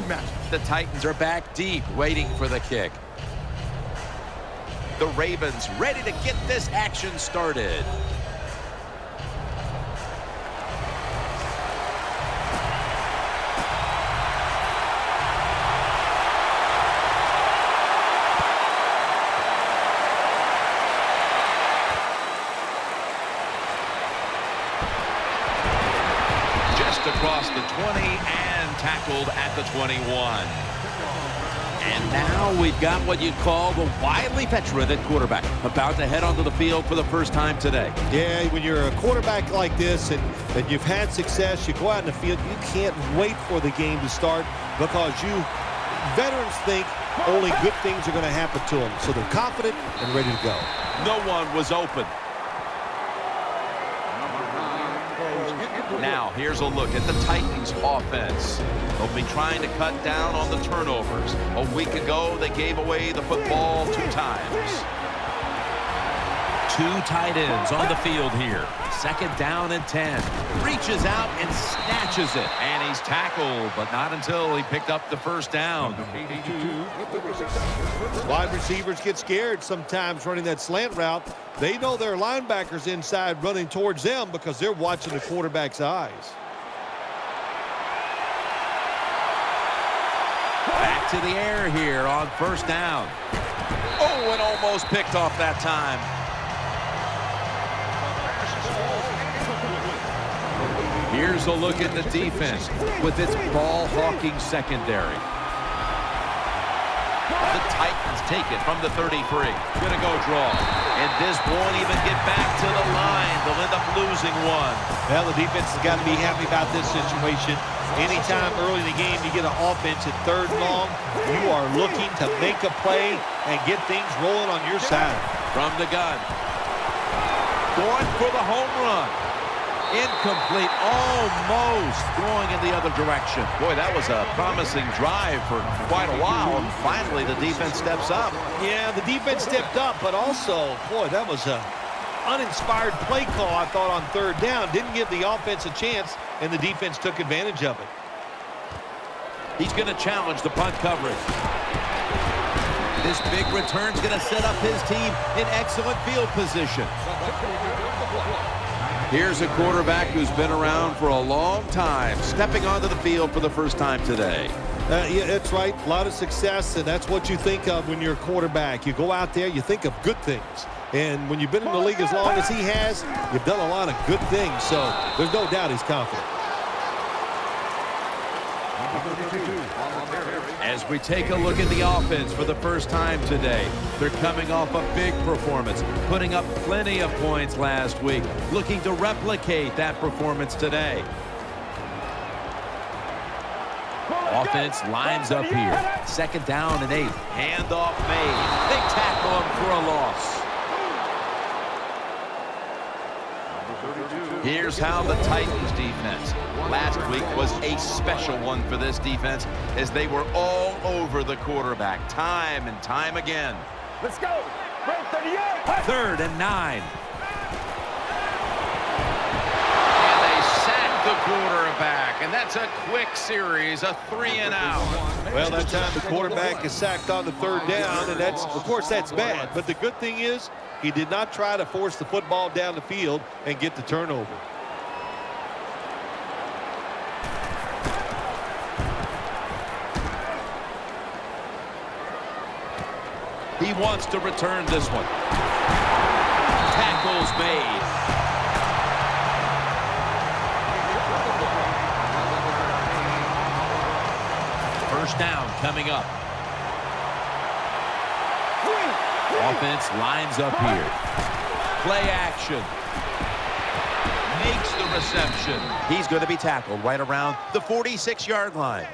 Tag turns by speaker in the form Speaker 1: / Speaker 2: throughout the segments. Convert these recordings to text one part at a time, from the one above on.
Speaker 1: The Titans are back deep, waiting for the kick. The Ravens ready to get this action started. Across the 20 and tackled at the 21. And now we've got what you'd call the wily veteran at quarterback, about to head onto the field for the first time today.
Speaker 2: Yeah, when you're a quarterback like this and you've had success, you go out in the field, you can't wait for the game to start because veterans think only good things are going to happen to them. So they're confident and ready to go.
Speaker 1: No one was open. Now, here's a look at the Titans' offense. They'll be trying to cut down on the turnovers. A week ago, they gave away the football 2 times. 2 tight ends on the field here. 2nd down and 10. Reaches out and snatches it. And he's tackled, but not until he picked up the 1st down.
Speaker 2: Wide receivers get scared sometimes running that slant route. They know their linebackers inside running towards them because they're watching the quarterback's eyes.
Speaker 1: Back to the air here on 1st down. Oh, and almost picked off that time. Here's a look at the defense with its ball-hawking secondary. The Titans take it from the 33. Gonna go draw. And this won't even get back to the line. They'll end up losing 1.
Speaker 2: Well, the defense has got to be happy about this situation. Anytime early in the game you get an offense at 3rd and long, you are looking to make a play and get things rolling on your side.
Speaker 1: From the gun. Going for the home run. Incomplete, almost going in the other direction. Boy, that was a promising drive for quite a while, and finally the defense steps up.
Speaker 2: Yeah, the defense stepped up, but also, boy, that was an uninspired play call, I thought, on 3rd down. Didn't give the offense a chance, and the defense took advantage of it.
Speaker 1: He's going to challenge the punt coverage. This big return's going to set up his team in excellent field position. Here's a quarterback who's been around for a long time, stepping onto the field for the first time today.
Speaker 2: Yeah, that's right. A lot of success, and that's what you think of when you're a quarterback. You go out there, you think of good things. And when you've been in the league as long as he has, you've done a lot of good things. So there's no doubt he's confident.
Speaker 1: As we take a look at the offense for the first time today, they're coming off a big performance, putting up plenty of points last week, looking to replicate that performance today. Offense lines up here. 2nd down and 8. Handoff made. They tackle him for a loss. Here's how the Titans defense last week was a special one for this defense as they were all over the quarterback time and time again.
Speaker 3: Let's go.
Speaker 1: 3rd and 9. And they sack the quarterback, and that's a quick series, a 3 and out.
Speaker 2: Well, that time the quarterback is sacked on the 3rd down, and that's, of course, that's bad. But the good thing is he did not try to force the football down the field and get the turnover.
Speaker 1: He wants to return this one. Tackles made. First down coming up. Offense lines up here. Play action. Makes the reception. He's going to be tackled right around the 46-yard line.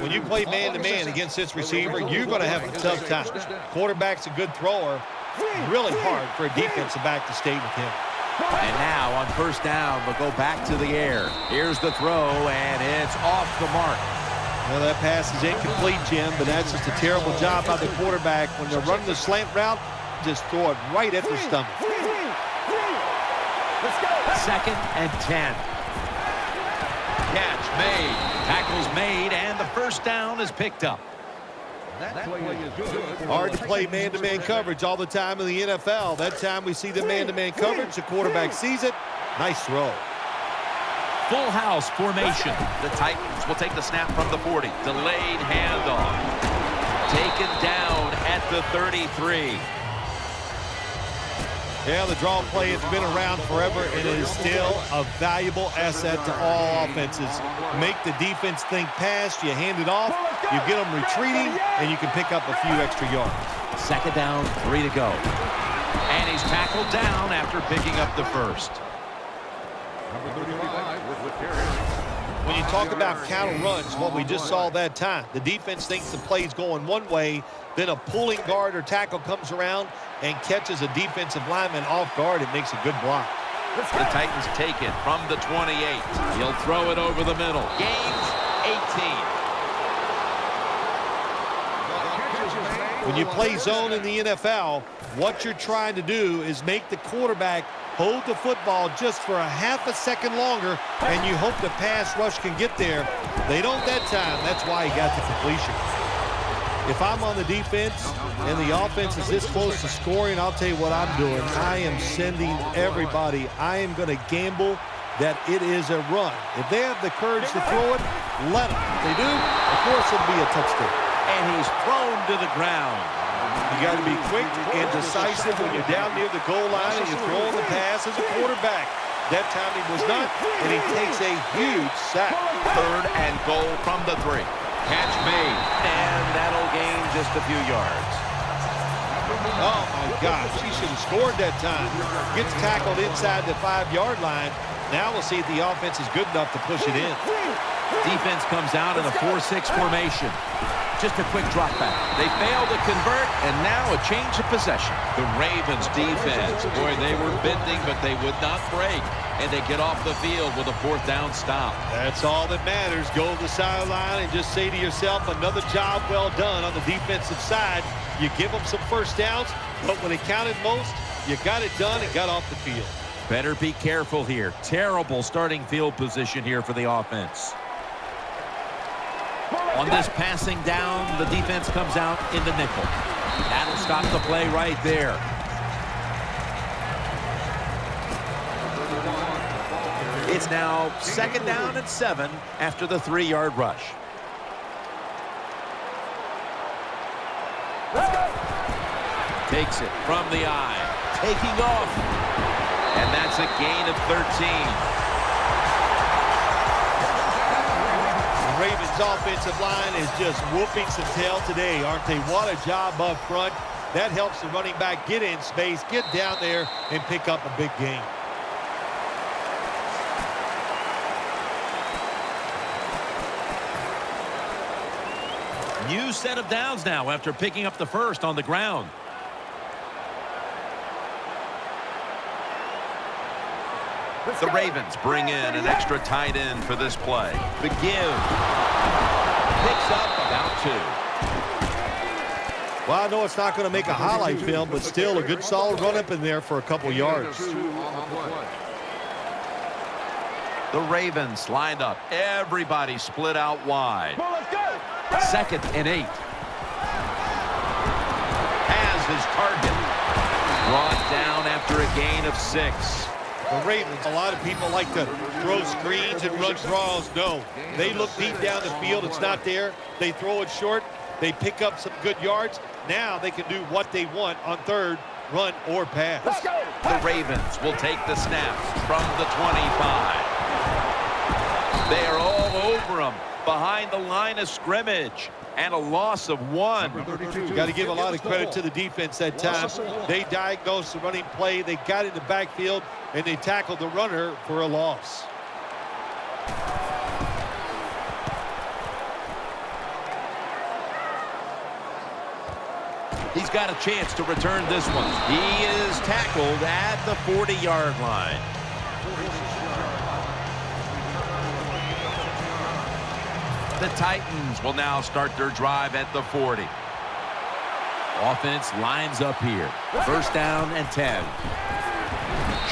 Speaker 2: When you play man-to-man against this receiver, you're going to have a tough time. Quarterback's a good thrower. Really hard for a defensive back to stay with him.
Speaker 1: And now on 1st down, they'll go back to the air. Here's the throw, and it's off the mark.
Speaker 2: Well, that pass is incomplete, Jim, but that's just a terrible job by the quarterback. When they're running the slant route, just throw it right at their stomach.
Speaker 1: 2nd and 10. Catch made. Tackles made, and the first down is picked up.
Speaker 2: Hard to play man-to-man coverage all the time in the NFL. That time we see the man-to-man coverage, the quarterback sees it. Nice throw.
Speaker 1: Full house formation. The Titans will take the snap from the 40. Delayed handoff. Taken down at the 33.
Speaker 2: Yeah, the draw play has been around forever, and it is still a valuable asset to all offenses. Make the defense think pass, you hand it off, you get them retreating, and you can pick up a few extra yards.
Speaker 1: Second down, 3 to go. And he's tackled down after picking up the first.
Speaker 2: When you talk about counter runs, what we just saw that time, the defense thinks the play's going one way, then a pulling guard or tackle comes around and catches a defensive lineman off guard. It makes a good block.
Speaker 1: The Titans take it from the 28. He'll throw it over the middle. Gains 18.
Speaker 2: When you play zone in the NFL, what you're trying to do is make the quarterback hold the football just for a half a second longer, and you hope the pass rush can get there. They don't that time. That's why he got the completion. If I'm on the defense and the offense is this close to scoring, I'll tell you what I'm doing. I am sending everybody. I am going to gamble that it is a run. If they have the courage to throw it, let them. If they do, of course it'll be a touchdown.
Speaker 1: And he's thrown to the ground.
Speaker 2: You got to be quick and decisive when you're down near the goal line and you're throwing the pass as a quarterback. That time he was not, and he takes a huge sack.
Speaker 1: Third and goal from the 3. Catch made, and that'll gain just a few yards.
Speaker 2: Oh, my gosh, he should have scored that time. Gets tackled inside the 5-yard line. Now we'll see if the offense is good enough to push it in.
Speaker 1: Defense comes out in a 4-6 formation. Just a quick drop back. They fail to convert, and now a change of possession. The Ravens defense, boy, they were bending, but they would not break. And they get off the field with a 4th down stop.
Speaker 2: That's all that matters. Go to the sideline and just say to yourself, another job well done on the defensive side. You give them some first downs, but when it counted most, you got it done and got off the field.
Speaker 1: Better be careful here. Terrible starting field position here for the offense. On this passing down, the defense comes out in the nickel. That'll stop the play right there. It's now 2nd down and 7 after the 3-yard rush. Takes it from the eye. Taking off. And that's a gain of 13.
Speaker 2: Ravens offensive line is just whooping some tail today, aren't they? What a job up front. That helps the running back get in space, get down there, and pick up a big gain.
Speaker 1: New set of downs now after picking up the first on the ground. The Ravens bring in an extra tight end for this play. The give. Picks up about 2.
Speaker 2: Well, I know it's not going to make a highlight film, but still a good solid run up in there for a couple yards.
Speaker 1: The Ravens lined up. Everybody split out wide. 2nd and 8. Has his target. Brought down after a gain of 6.
Speaker 2: The Ravens, a lot of people like to throw screens and run draws. No, they look deep down the field. It's not there. They throw it short. They pick up some good yards. Now they can do what they want on 3rd, run or pass.
Speaker 1: The Ravens will take the snap from the 25. They are all over him behind the line of scrimmage. And a loss of 1.
Speaker 2: Got to give a lot of credit to the defense that time. They diagnosed the running play. They got in the backfield, and they tackled the runner for a loss.
Speaker 1: He's got a chance to return this one. He is tackled at the 40-yard line. The Titans will now start their drive at the 40. Offense lines up here. 1st down and 10.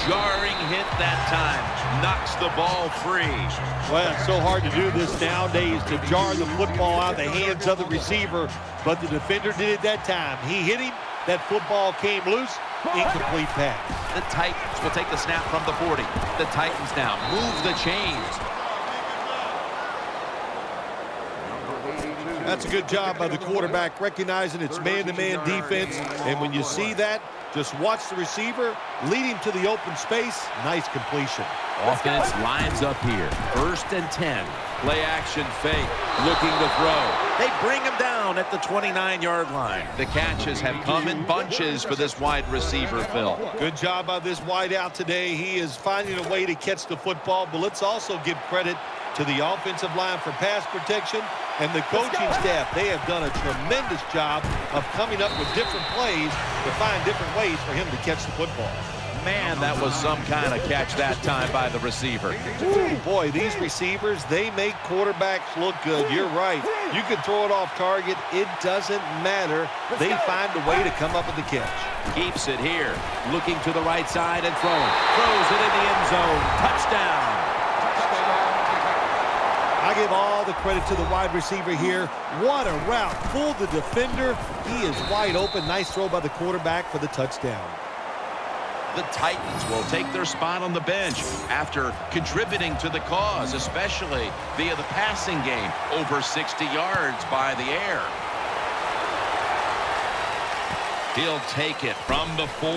Speaker 1: jarring hit that time. Knocks the ball free.
Speaker 2: Well, it's so hard to do this nowadays, to jar the football out of the hands of the receiver, but the defender did it that time. He hit him. That football came loose. Incomplete pass.
Speaker 1: The Titans will take the snap from the 40. The Titans now move the chains.
Speaker 2: That's a good job by the quarterback, recognizing it's man-to-man defense. And when you see that, just watch the receiver, lead him to the open space. Nice completion.
Speaker 1: Offense lines up here. 1st and 10. Play action fake. Looking to throw. They bring him down at the 29-yard line. The catches have come in bunches for this wide receiver, Phil.
Speaker 2: Good job by this wideout today. He is finding a way to catch the football, but let's also give credit to the offensive line for pass protection and the coaching staff. They have done a tremendous job of coming up with different plays to find different ways for him to catch the football.
Speaker 1: Man, that was some kind of catch that time by the receiver.
Speaker 2: Ooh, boy, these receivers, they make quarterbacks look good. You're right. You can throw it off target. It doesn't matter. They find a way to come up with the catch.
Speaker 1: Keeps it here. Looking to the right side and throwing. Throws it in the end zone. Touchdown.
Speaker 2: I give all the credit to the wide receiver here. What a route. Fooled the defender. He is wide open. Nice throw by the quarterback for the touchdown.
Speaker 1: The Titans will take their spot on the bench after contributing to the cause, especially via the passing game, over 60 yards by the air. He'll take it from the 4.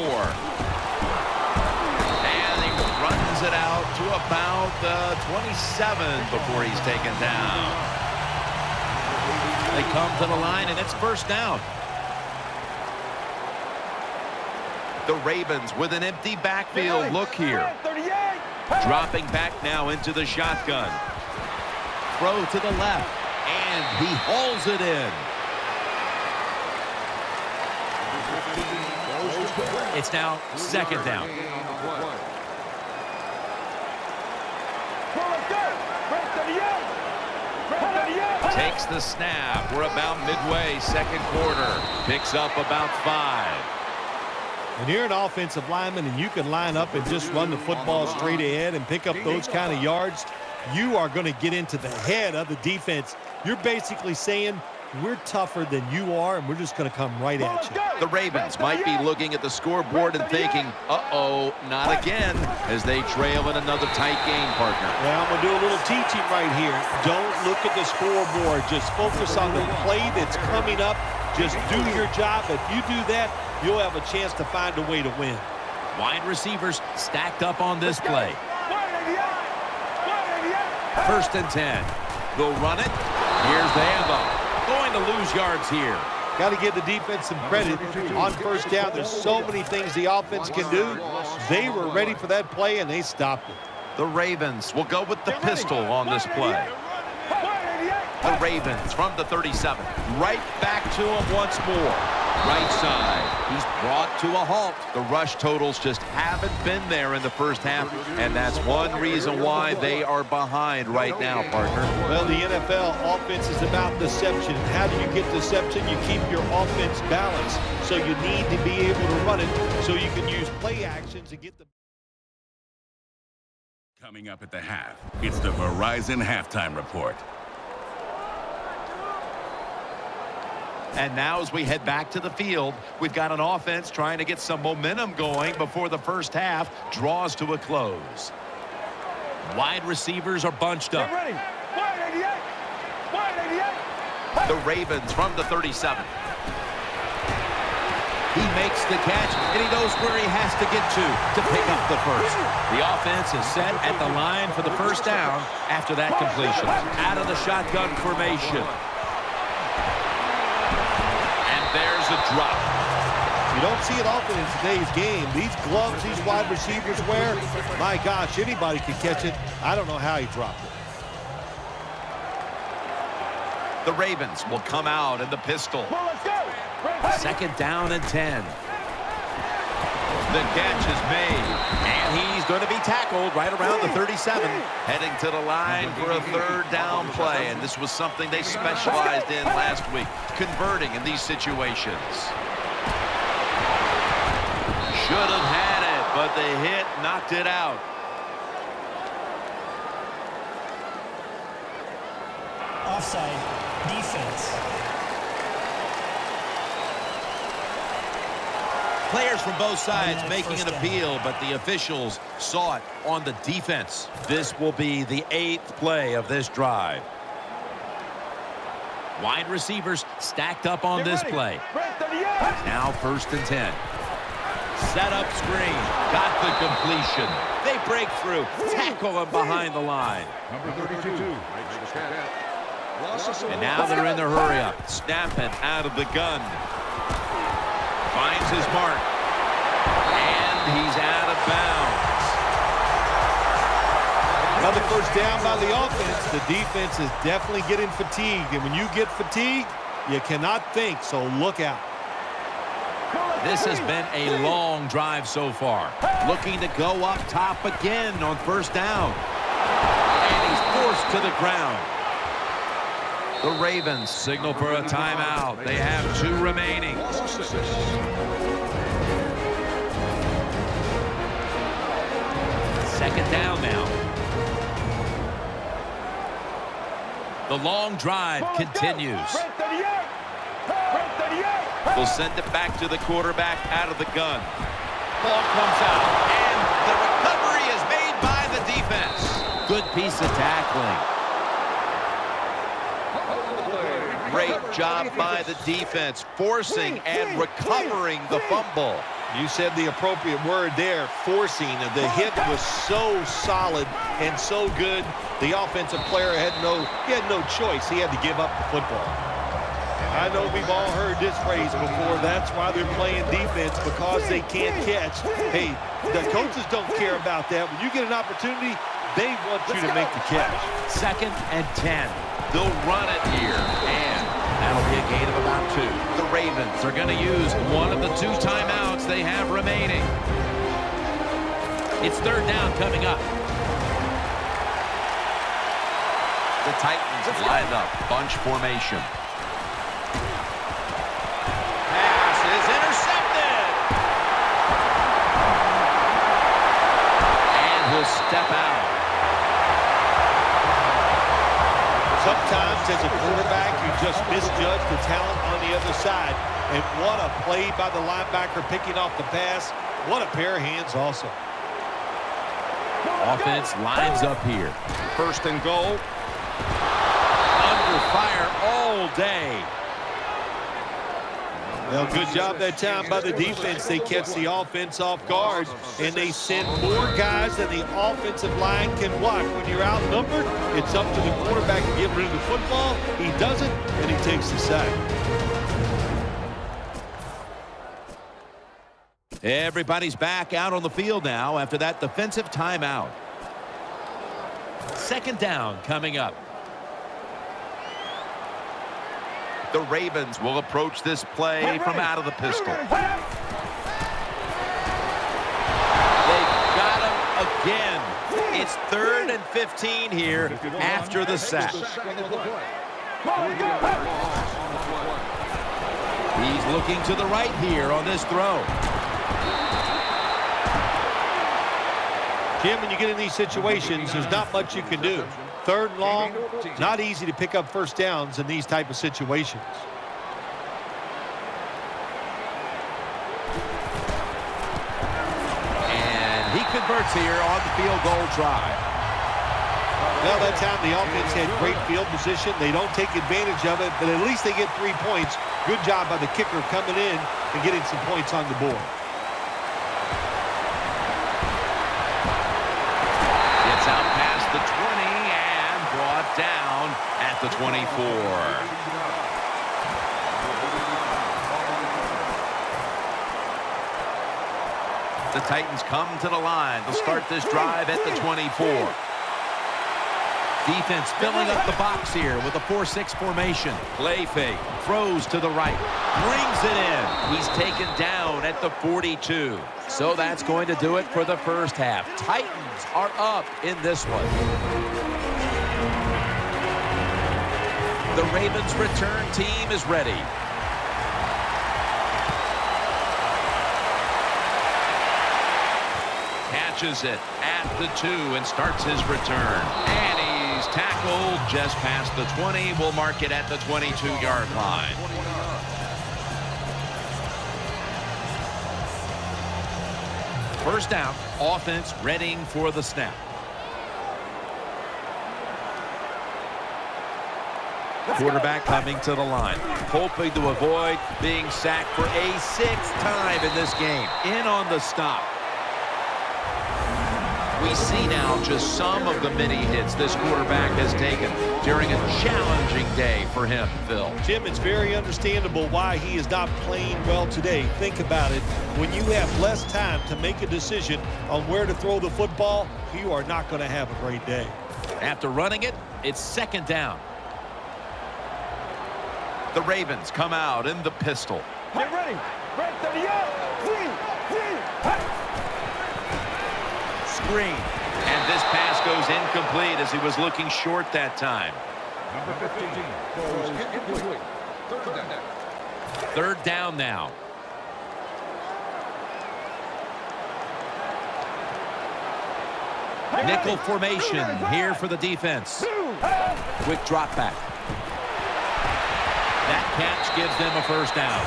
Speaker 1: And he runs it out to about the 27 before he's taken down. They come to the line, and it's 1st down. The Ravens with an empty backfield look here. Dropping back now into the shotgun. Throw to the left, and he hauls it in. It's now 2nd down. Takes the snap. We're about midway, 2nd quarter. Picks up about 5.
Speaker 2: When you're an offensive lineman and you can line up and just run the football straight ahead and pick up those kind of yards, you are going to get into the head of the defense. You're basically saying, we're tougher than you are, and we're just going to come right at you.
Speaker 1: The Ravens might be looking at the scoreboard and thinking, uh-oh, not again, as they trail in another tight game, partner.
Speaker 2: Well, I'm going to do a little teaching right here. Don't look at the scoreboard. Just focus on the play that's coming up. Just do your job. If you do that, you'll have a chance to find a way to win.
Speaker 1: Wide receivers stacked up on this play. 1st and 10. They'll run it. Here's the handoff. Going to lose yards here.
Speaker 2: Got to give the defense some credit. On 1st down, there's so many things the offense can do. They were ready for that play, and they stopped it.
Speaker 1: The Ravens will go with the pistol on this play. The Ravens from the 37. Right back to him once more. Right side. He's brought to a halt. The rush totals just haven't been there in the 1st half, and that's one reason why they are behind right now, partner.
Speaker 2: Well, the NFL offense is about deception. How do you get deception? You keep your offense balanced. So you need to be able to run it so you can use play actions and get the...
Speaker 3: Coming up at the half, it's the Verizon Halftime Report.
Speaker 1: And now as we head back to the field, we've got an offense trying to get some momentum going before the 1st half draws to a close. Wide receivers are bunched up. The Ravens from the 37. He makes the catch, and he knows where he has to get to pick up the 1st. The offense is set at the line for the 1st down after that completion. Out of the shotgun formation. There's a drop.
Speaker 2: You don't see it often in today's game. These gloves these wide receivers wear, my gosh, anybody could catch it. I don't know how he dropped it.
Speaker 1: The Ravens will come out in the pistol. 2nd down and 10. The catch is made, and he's going to be tackled right around the 37, heading to the line for a 3rd down play, and this was something they specialized in last week, converting in these situations. Should have had it, but the hit knocked it out.
Speaker 4: Offside. Defense.
Speaker 1: Players from both sides making an appeal, but the officials saw it on the defense. This will be the 8th play of this drive. Wide receivers stacked up on this play. Now 1st and 10. Set up screen. Got the completion. They break through. Tackle him behind the line.
Speaker 5: Number 32.
Speaker 1: And now they're in the hurry-up. Snapping out of the gun. Finds his mark. And he's out of bounds.
Speaker 2: Another first down by the offense. The defense is definitely getting fatigued. And when you get fatigued, you cannot think, so look out.
Speaker 1: This has been a long drive so far. Looking to go up top again on 1st down. And he's forced to the ground. The Ravens signal for a timeout. They have 2 remaining. Second down now. The long drive continues. They'll send it back to the quarterback out of the gun. Ball comes out, and the recovery is made by the defense. Good piece of tackling. Great job by the defense, forcing and recovering the fumble.
Speaker 2: You said the appropriate word there, forcing. The hit was so solid and so good. The offensive player had no choice. He had to give up the football. I know we've all heard this phrase before. That's why they're playing defense, because they can't catch. Hey, the coaches don't care about that. When you get an opportunity, they want you to make the catch.
Speaker 1: 2nd and 10. They'll run it here, and that'll be a gain of about 2. The Ravens are going to use one of the 2 timeouts they have remaining. It's 3rd down coming up. The Titans line up, bunch formation. Pass is intercepted. And he'll step out.
Speaker 2: Sometimes as a quarterback, you just misjudge the talent on the other side. And what a play by the linebacker picking off the pass. What a pair of hands also.
Speaker 1: Offense lines up here.
Speaker 2: 1st and goal.
Speaker 1: Under fire all day.
Speaker 2: Well, good job that time by the defense. They catch the offense off guard, and they send more guys than the offensive line can block. When you're outnumbered, it's up to the quarterback to get rid of the football. He doesn't, and he takes the sack.
Speaker 1: Everybody's back out on the field now after that defensive timeout. 2nd down coming up. The Ravens will approach this play from out of the pistol. They got him again. It's 3rd and 15 here after the sack. He's looking to the right here on this throw.
Speaker 2: Jim, when you get in these situations, there's not much you can do. 3rd and long, not easy to pick up 1st downs in these type of situations.
Speaker 1: And he converts here on the field goal try.
Speaker 2: Well, that time the offense had great field position. They don't take advantage of it, but at least they get 3 points. Good job by the kicker coming in and getting some points on the board.
Speaker 1: Gets out past the 20 and brought down at the 24. The Titans come to the line to start this drive at the 24. Defense filling up the box here with a 4-6 formation. Play fake, throws to the right, brings it in. He's taken down at the 42. So that's going to do it for the first half. Titans are up in this one. The Ravens return team is ready. catches it at the 2 and starts his return. And he's tackled just past the 20. We'll mark it at the 22-yard line. First down, offense readying for the snap. Quarterback coming to the line, hoping to avoid being sacked for a 6th time in this game. In on the stop. We see now just some of the many hits this quarterback has taken during a challenging day for him, Phil.
Speaker 2: Jim, it's very understandable why he is not playing well today. Think about it. When you have less time to make a decision on where to throw the football, you are not going to have a great day.
Speaker 1: After running it, it's 2nd down. The Ravens come out in the pistol.
Speaker 5: Get ready. Red 30 up.
Speaker 1: Screen. And this pass goes incomplete as he was looking short that time.
Speaker 5: Number 15. Goes incomplete.
Speaker 1: 3rd down now. Nickel formation here for the defense. Quick drop back. That catch gives them a 1st down.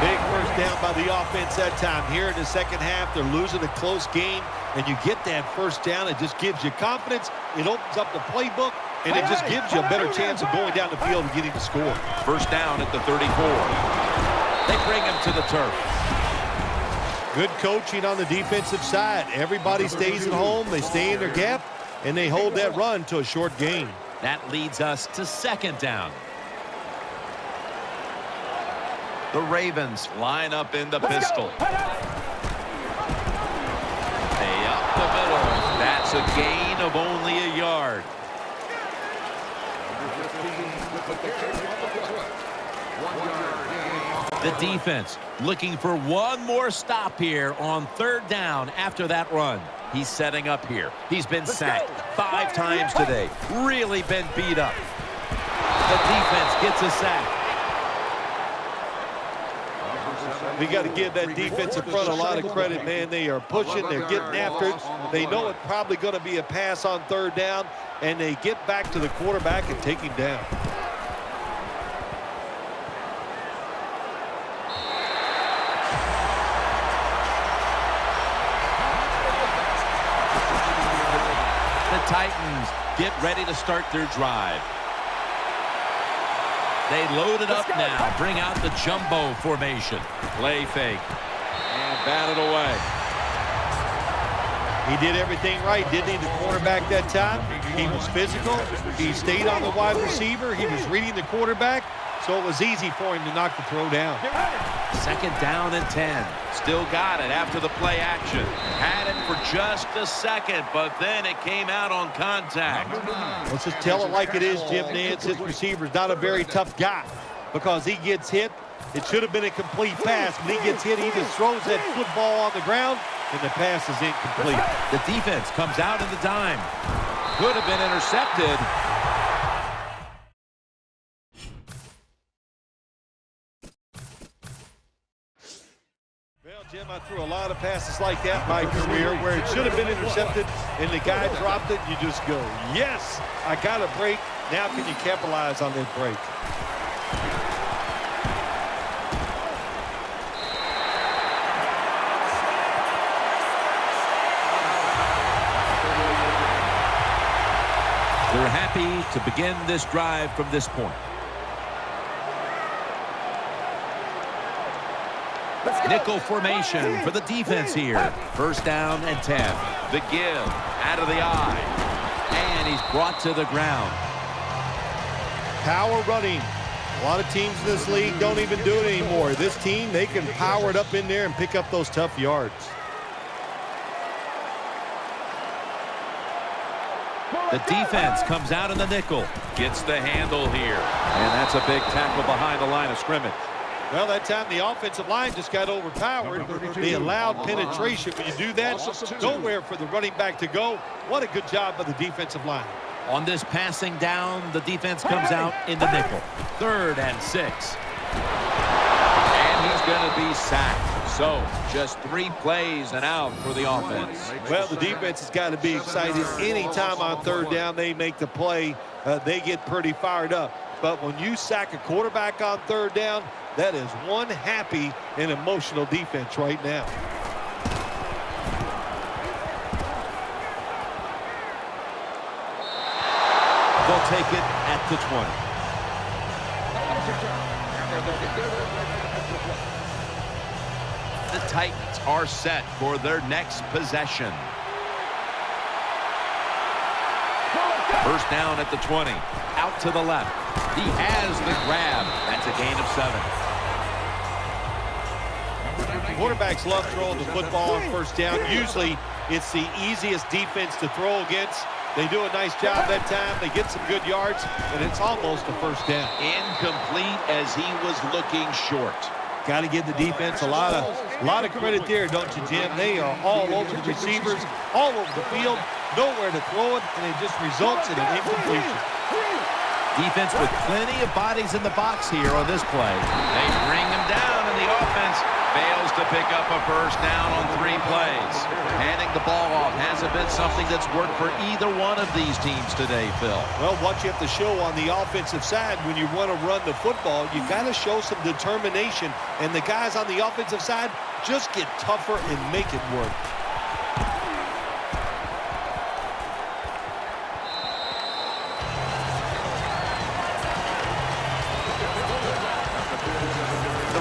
Speaker 2: Big 1st down by the offense that time. Here in the 2nd half, they're losing a close game, and you get that 1st down. It just gives you confidence. It opens up the playbook, and it just gives you a better chance of going down the field and getting the score.
Speaker 1: 1st down at the 34. They bring him to the turf.
Speaker 2: Good coaching on the defensive side. Everybody stays at home. They stay in their gap, and they hold that run to a short gain.
Speaker 1: That leads us to 2nd down. The Ravens line up in the pistol. Hey, up the middle. That's a gain of only a yard. The defense looking for one more stop here on 3rd down after that run. He's setting up here. He's been sacked 5 times today. Really been beat up. The defense gets a sack.
Speaker 2: We got to give that defensive front a lot of credit, man. They are pushing. They're getting after it. They know it's probably going to be a pass on 3rd down, and they get back to the quarterback and take him down.
Speaker 1: Titans get ready to start their drive. They load it up now. Bring out the jumbo formation. Play fake. And bat it away.
Speaker 2: He did everything right, didn't he, the cornerback that time? He was physical. He stayed on the wide receiver. He was reading the quarterback, so it was easy for him to knock the throw down.
Speaker 1: 2nd down and 10. Still got it after the play action. Had it for just a second, but then it came out on contact.
Speaker 2: Let's just tell it like it is, Jim Nance. His receiver's not a very tough guy because he gets hit. It should have been a complete pass, but he gets hit. He just throws that football on the ground, and the pass is incomplete.
Speaker 1: The defense comes out in the dime. Could have been intercepted.
Speaker 2: Well, Jim, I threw a lot of passes like that in my career where it should have been intercepted, and the guy dropped it, and you just go, yes, I got a break. Now can you capitalize on that break?
Speaker 1: They're happy to begin this drive from this point. Nickel formation for the defense here. 1st down and 10. The give out of the eye. And he's brought to the ground.
Speaker 2: Power running. A lot of teams in this league don't even do it anymore. This team, they can power it up in there and pick up those tough yards.
Speaker 1: The defense comes out in the nickel. Gets the handle here. And that's a big tackle behind the line of scrimmage.
Speaker 2: Well, that time the offensive line just got overpowered. They allowed penetration. When you do that, nowhere for the running back to go. What a good job by the defensive line.
Speaker 1: On this passing down, the defense comes out in the nickel. 3rd and 6. And he's going to be sacked. So, just 3 plays and out for the offense.
Speaker 2: Well, the defense has got to be excited. Anytime on third down they make the play, they get pretty fired up. But when you sack a quarterback on third down, that is one happy and emotional defense right now.
Speaker 1: They'll take it at the 20. The Titans are set for their next possession. First down at the 20. Out to the left. He has the grab. That's a gain of 7.
Speaker 2: Quarterbacks love throwing the football on first down. Usually it's the easiest defense to throw against. They do a nice job that time. They get some good yards, and it's almost a first down.
Speaker 1: Incomplete as he was looking short.
Speaker 2: Got to give the defense a lot of credit there, don't you, Jim? They are all over the receivers, all over the field, nowhere to throw it, and it just results in an incompletion.
Speaker 1: Defense with plenty of bodies in the box here on this play. They bring him down, and the offense fails to pick up a first down on 3 plays. Handing the ball off hasn't been something that's worked for either one of these teams today, Phil.
Speaker 2: Well, what you have to show on the offensive side when you want to run the football, you got to show some determination, and the guys on the offensive side just get tougher and make it work.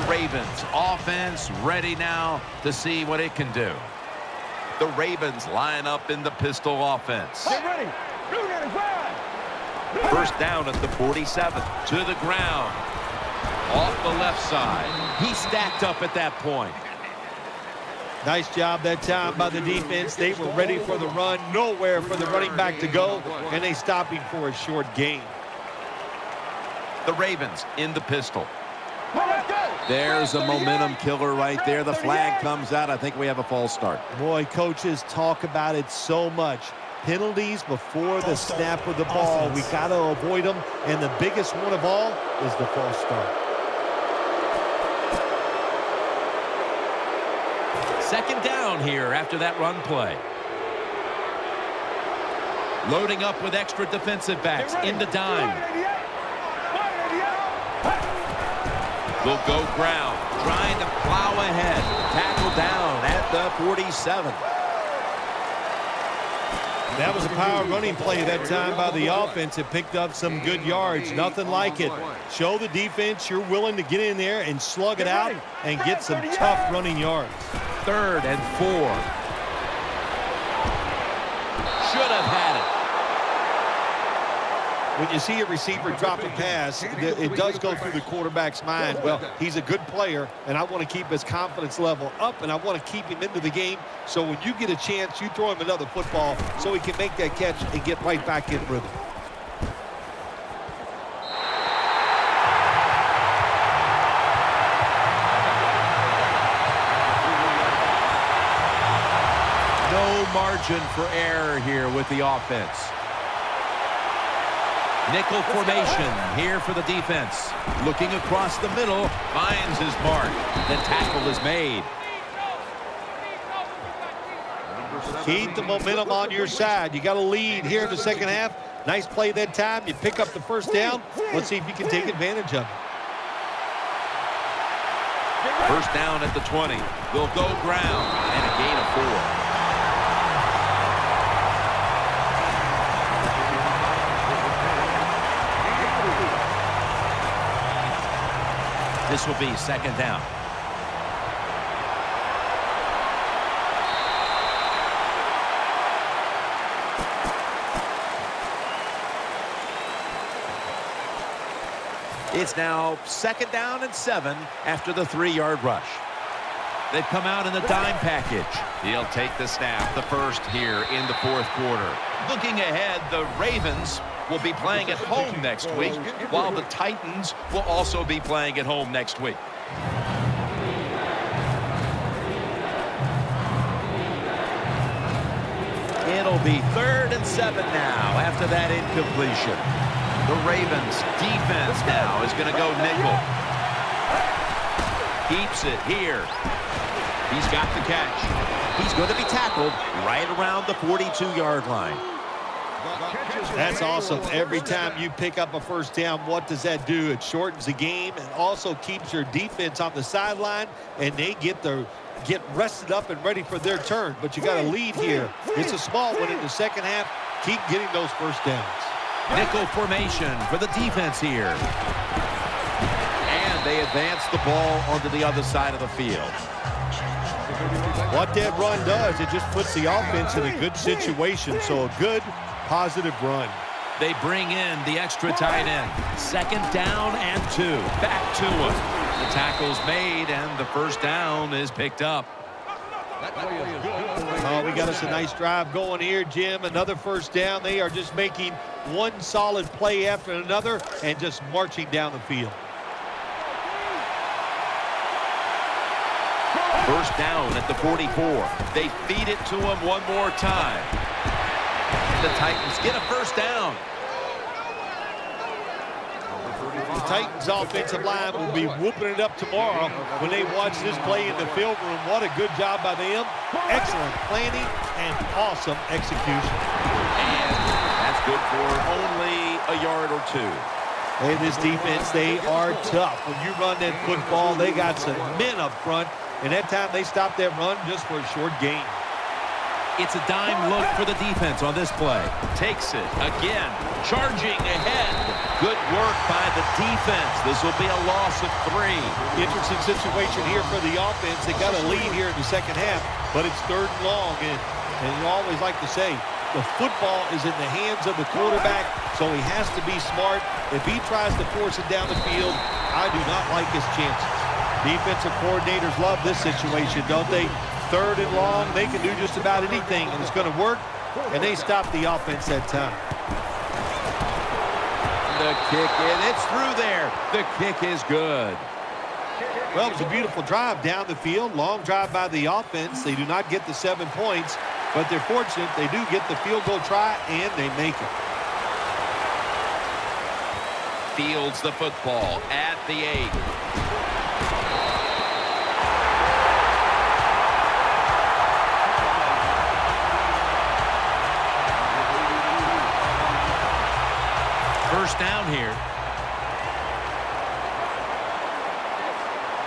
Speaker 1: Ravens offense ready now to see what it can do. The Ravens line up in the pistol offense.
Speaker 5: Get ready.
Speaker 1: First down at the 47. To the ground. Off the left side. He stacked up at that point.
Speaker 2: Nice job that time by the defense. They were ready for the run. Nowhere for the running back to go, and they stopped him for a short gain.
Speaker 1: The Ravens in the pistol. There's a momentum killer right there. The flag comes out. I think we have a false start.
Speaker 2: Boy, coaches talk about it so much. Penalties before the snap of the ball. We got to avoid them, and the biggest one of all is the false start.
Speaker 1: Second down here after that run play. Loading up with extra defensive backs in the dime. Will go ground, trying to plow ahead. Tackle down at the 47.
Speaker 2: That was a power running play that time by the offense. It picked up some good yards. Nothing like it. Show the defense you're willing to get in there and slug it out and get some tough running yards.
Speaker 1: 3rd and 4. Should have had it.
Speaker 2: When you see a receiver drop a pass, it does go through the quarterback's mind. Well, he's a good player, and I want to keep his confidence level up, and I want to keep him into the game. So when you get a chance, you throw him another football so he can make that catch and get right back in rhythm.
Speaker 1: No margin for error here with the offense. Nickel formation here for the defense. Looking across the middle, finds his mark. The tackle is made.
Speaker 2: Keep the momentum on your side. You got a lead here in the second half. Nice play that time. You pick up the first down. Let's see if you can take advantage of it.
Speaker 1: First down at the 20. Will go ground and a gain of 4. This will be second down. It's now second down and 7 after the 3-yard rush. They've come out in the dime package. He'll take the snap, the first here in the 4th quarter. Looking ahead, the Ravens will be playing at home next week, while the Titans will also be playing at home next week. It'll be 3rd and 7 now after that incompletion. The Ravens defense now is going to go nickel. Keeps it here. He's got the catch. He's going to be tackled right around the 42-yard line.
Speaker 2: That's awesome. Every time you pick up a first down, what does that do? It shortens the game and also keeps your defense on the sideline, and they get rested up and ready for their turn. But you got a lead here. It's a small one in the second half. Keep getting those first downs.
Speaker 1: Nickel formation for the defense here. And they advance the ball onto the other side of the field.
Speaker 2: What that run does, it just puts the offense in a good situation. So a good, positive run.
Speaker 1: They bring in the extra tight end. Second down and 2. Back to him. The tackle's made, and the first down is picked up.
Speaker 2: Oh, we got us a nice drive going here, Jim. Another first down. They are just making one solid play after another and just marching down the field.
Speaker 1: First down at the 44. They feed it to him one more time. The Titans get a first down.
Speaker 2: The Titans offensive line will be whooping it up tomorrow when they watch this play in the film room. What a good job by them. Excellent planning and awesome execution.
Speaker 1: And that's good for only a yard or 2.
Speaker 2: Hey, this defense, they are tough. When you run that football, they got some men up front. And that time they stopped that run just for a short gain.
Speaker 1: It's a dime look for the defense on this play. Takes it again, charging ahead. Good work by the defense. This will be a loss of 3.
Speaker 2: Interesting situation here for the offense. They got a lead here in the second half, but it's third and long. And you always like to say, the football is in the hands of the quarterback, so he has to be smart. If he tries to force it down the field, I do not like his chances. Defensive coordinators love this situation, don't they? Third and long, they can do just about anything, and it's going to work, and they stop the offense that time.
Speaker 1: The kick in, it's through there. The kick is good.
Speaker 2: Well, it was a beautiful drive down the field, long drive by the offense. They do not get the 7 points, but they're fortunate they do get the field goal try, and they make it.
Speaker 1: Fields the football at the 8. First down here.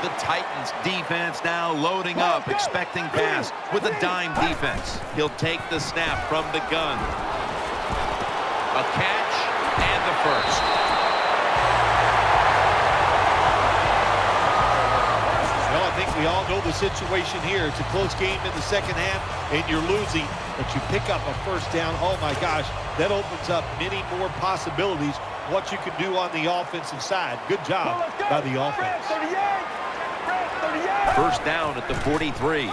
Speaker 1: The Titans defense now loading up, expecting pass with a dime defense. He'll take the snap from the gun. A catch and the first.
Speaker 2: Well, I think we all know the situation here. It's a close game in the second half, and you're losing, but you pick up a first down. Oh, my gosh, that opens up many more possibilities what you can do on the offensive side. Good job by the offense.
Speaker 1: First down at the 43.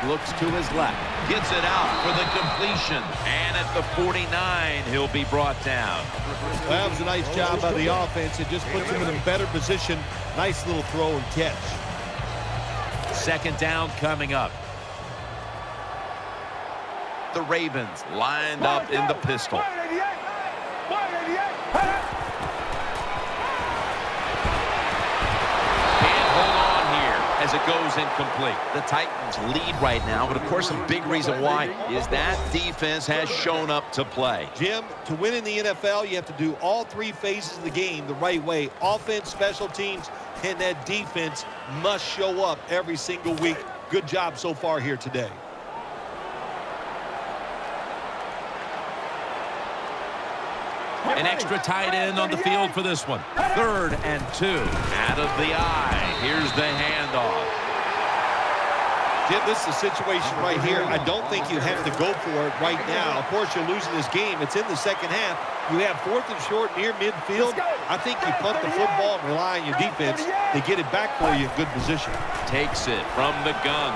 Speaker 1: Looks to his left. Gets it out for the completion. And at the 49, he'll be brought down.
Speaker 2: That was a nice job by the offense. It just puts him in a better position. Nice little throw and catch.
Speaker 1: Second down coming up. The Ravens lined up in the pistol. As it goes incomplete. The Titans lead right now, but of course a big reason why is that defense has shown up to play.
Speaker 2: Jim, to win in the NFL, you have to do all 3 phases of the game the right way. Offense, special teams, and that defense must show up every single week. Good job so far here today.
Speaker 1: An extra tight end on the field for this one. Third and 2. Out of the eye. Here's the handoff.
Speaker 2: Jim, this is a situation right here. I don't think you have to go for it right now. Of course, you're losing this game. It's in the second half. You have 4th and short near midfield. I think you punt the football and rely on your defense to get it back for you in good position.
Speaker 1: Takes it from the gun.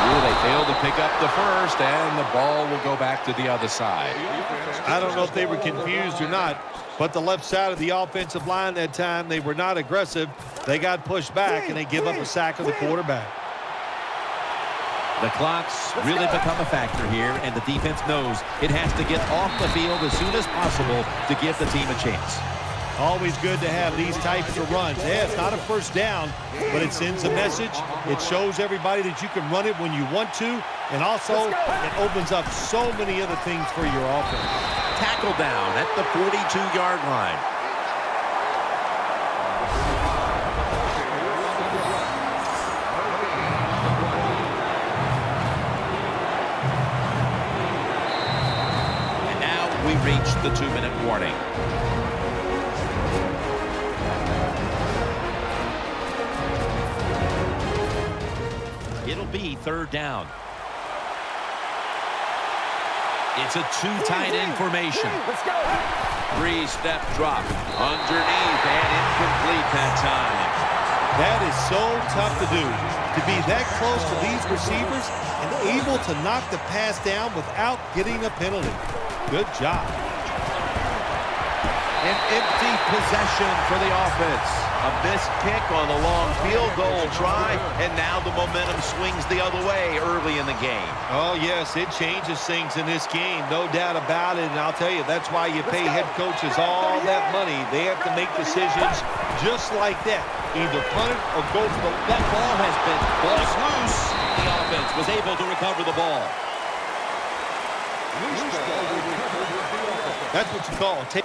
Speaker 1: Ooh, they failed to pick up the first, and the ball will go back to the other side.
Speaker 2: I don't know if they were confused or not, but the left side of the offensive line that time, they were not aggressive. They got pushed back, and they give up a sack of the quarterback.
Speaker 1: The clock's really become a factor here, and the defense knows it has to get off the field as soon as possible to give the team a chance.
Speaker 2: Always good to have these types of runs. Yeah, it's not a first down, but it sends a message. It shows everybody that you can run it when you want to, and also it opens up so many other things for your offense.
Speaker 1: Tackle down at the 42-yard line. And now we reach the 2-minute warning. It'll be 3rd down. It's a 2 tight end formation.
Speaker 5: Let's go.
Speaker 1: 3-step drop underneath and incomplete that time.
Speaker 2: That is so tough to do, to be that close to these receivers and able to knock the pass down without getting a penalty. Good job.
Speaker 1: An empty possession for the offense. A missed kick on the long field goal try, and now the momentum swings the other way early in the game.
Speaker 2: Oh, yes, it changes things in this game, no doubt about it. And I'll tell you, that's why you pay head coaches all that money. They have to make decisions just like that. Either punt it or go for the...
Speaker 1: That ball has been loose. The offense was able to recover the ball.
Speaker 2: That's what you call it.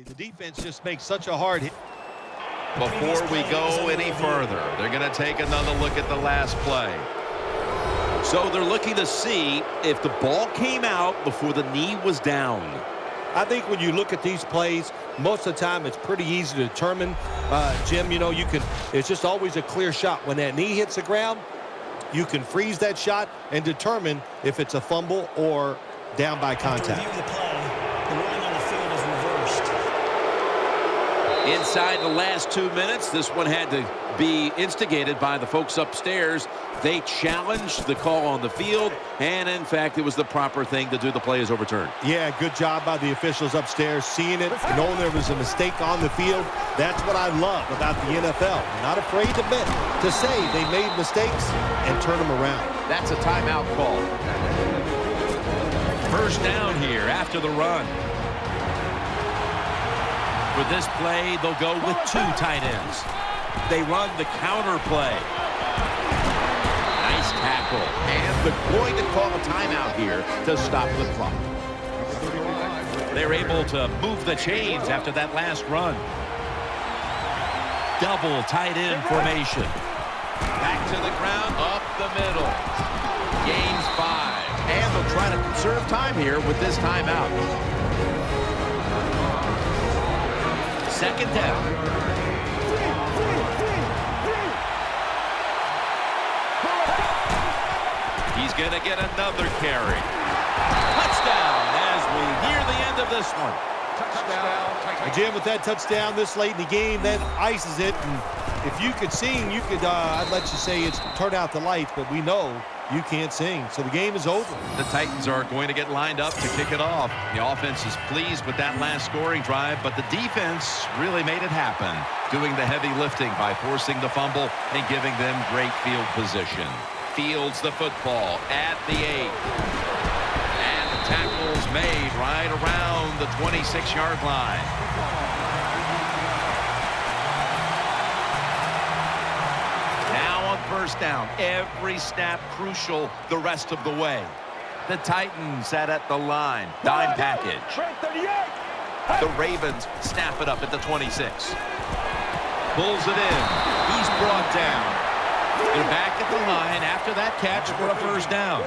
Speaker 2: The defense just makes such a hard hit.
Speaker 1: Before we go any further, they're going to take another look at the last play. So they're looking to see if the ball came out before the knee was down.
Speaker 2: I think when you look at these plays, most of the time it's pretty easy to determine. Jim, you know, it's just always a clear shot. When that knee hits the ground, you can freeze that shot and determine if it's a fumble or down by contact.
Speaker 4: After review of the play, the ruling on the field is reversed.
Speaker 1: Inside the last 2 minutes, this one had to be instigated by the folks upstairs. They challenged the call on the field, and in fact, it was the proper thing to do. The play is overturned.
Speaker 2: Yeah, good job by the officials upstairs, seeing it, knowing there was a mistake on the field. That's what I love about the NFL. They're not afraid to admit, to say they made mistakes and turn them around.
Speaker 1: That's a timeout call. First down here after the run. For this play, they'll go with 2 tight ends. They run the counter play. Nice tackle. And they're going to call a timeout here to stop the clock. They're able to move the chains after that last run. Double tight end formation. Back to the ground, up the middle. Gains 5. And they'll try to conserve time here with this timeout. Second down. He's going to get another carry. Touchdown as we near the end of this one.
Speaker 5: Touchdown.
Speaker 2: Jim, with that touchdown this late in the game, that ices it. And if you could sing, you could, I'd let you say it's turn out the lights, but we know you can't sing. So the game is over.
Speaker 1: The Titans are going to get lined up to kick it off. The offense is pleased with that last scoring drive, but the defense really made it happen, doing the heavy lifting by forcing the fumble and giving them great field position. Fields the football at the 8. And the tackle's made right around the 26-yard line. First down, every snap crucial the rest of the way. The Titans set at the line, dime package. The Ravens snap it up at the 26. Pulls it in. He's brought down. They're back at the line after that catch for a first down.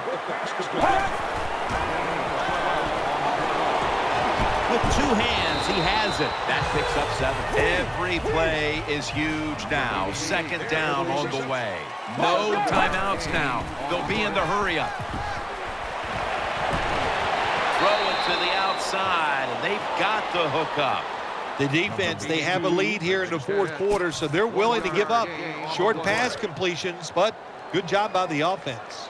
Speaker 1: With 2 hands, he has it. That picks up 7. Every play is huge now. Second down on the way. No timeouts now. They'll be in the hurry up. Throw it to the outside, and they've got the hook up.
Speaker 2: The defense, they have a lead here in the 4th quarter, so they're willing to give up short pass completions, but good job by the offense.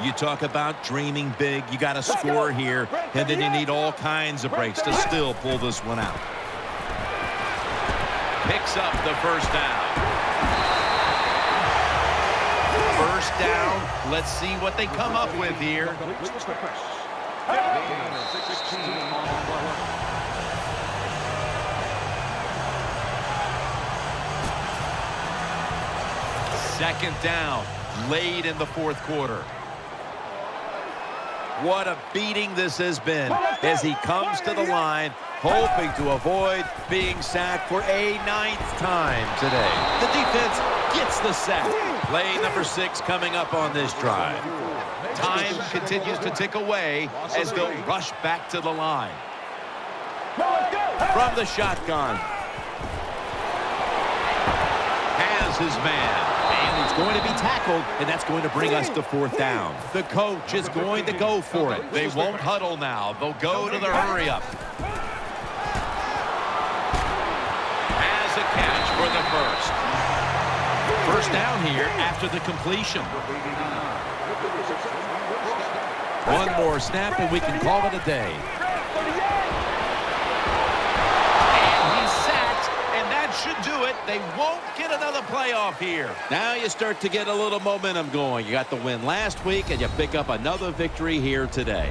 Speaker 1: You talk about dreaming big. You got to score here, and then you need all kinds of breaks to still pull this one out. Picks up the first down. First down. Let's see what they come up with here. Second down, late in the fourth quarter. What a beating this has been as he comes to the line, hoping to avoid being sacked for a 9th time today. The defense gets the sack. Play number 6 coming up on this drive. Time continues to tick away as they'll rush back to the line. From the shotgun. Has his man. And it's going to be tackled, and that's going to bring us to 4th down. The coach is going to go for it. They won't huddle now. They'll go to the hurry-up. Has a catch for the first. First down here after the completion. One more snap, and we can call it a day. Should do it. They won't get another playoff here. Now you start to get a little momentum going. You got the win last week, and you pick up another victory here today.